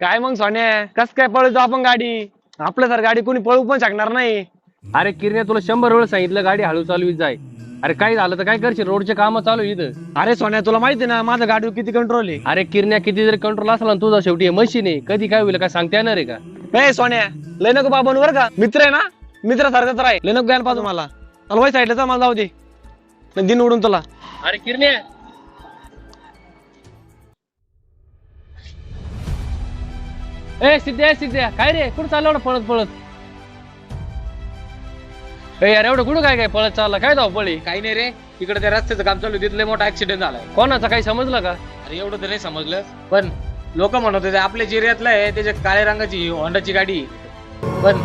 काय मग सोन्या कस काय पळतो आपण गाडी आपल्यासारखी गाडी कोणी पळू पण शकणार नाही. अरे किरण्या तुला 100 वेळ सांगितलं गाडी हळू चालवीत जाय. अरे काय झालं तर काय करशील, रोडचे काम चालू आहे इथं. अरे सोन्या तुला माहिती ना माझं गाडीवर किती कंट्रोल आहे. अरे किरण्या किती जरी कंट्रोल असला ना तुझा, शेवटी मशीन आहे, कधी काय होईल काय सांगता येणार आहे का. ए सोन्या लय नको बाबा बर का, मित्र आहे ना मित्रासारखंच राहील, लय नको द्यायला पाहिजे मला. चल वय साईडला मला जाऊ दे दिन उडून तुला. अरे किरण्या सिद्ध्या काय रे, कुठं चाललं एवढं पळत पळत. ए यार एवढं कुठं काय काय पळत चालला, काय धाव पळी. काही नाही रे, इकडे त्या रस्त्याचं काम चालू तिथले मोठा ऍक्सिडेंट झालाय. कोणाचा काही समजलं का. अरे एवढं तर नाही समजलं, पण लोक म्हणत होते आपल्या जिऱ्यातलं आहे त्याच्या काळ्या रंगाची होंडाची गाडी. पण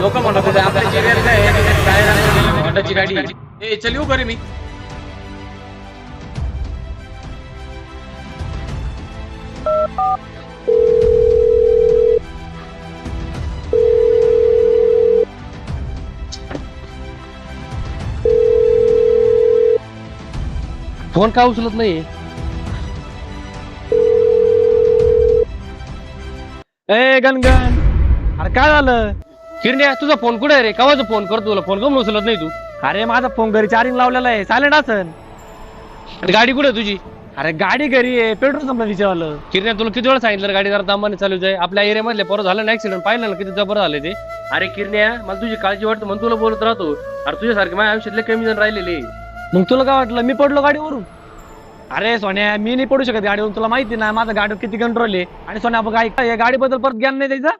लोक म्हणत होते आपल्या जिऱ्यातलं आहे त्याच्या काळ्या रंगाची होंडाची गाडी. ए चल येऊ बरे मी. फोन का उचलत नाही. ए गणगण अरे काय झालं. किरण्या तुझा फोन कुठे आहे रे, कवाचा फोन करतो तुला, फोन करून उचलत नाही तू. अरे माझा फोन घरी चार्जिंग लावलेला आहे, सायलेंट असन. आणि गाडी कुठे तुझी. अरे गाडी घरी आहे, पेट्रोल संपलं तिच्यावालं. किरण्या तुला किती वेळ सांगितलं गाडी जरा दामाने चालू जाय. आपल्या एरिया मधले परत झालं ना ऍक्सिडेंट, पाहिलं ना किती जबर झाले ते. अरे किरण्या मला तुझी काळजी वाटतं म्हणून तुला बोलत राहतो. अरे तुझ्यासारखे माझ्या आयुष्यातले कमी जण राहिलेले. मग तुला काय वाटलं मी पडलो गाडीवरून. अरे सोन्या मी नाही पडू शकत गाडीवरून, तुला माहिती ना माझं गाडीवर किती कंट्रोल आहे. आणि सोन्या आपण गाडीबद्दल परत ज्ञान नाही द्यायचा.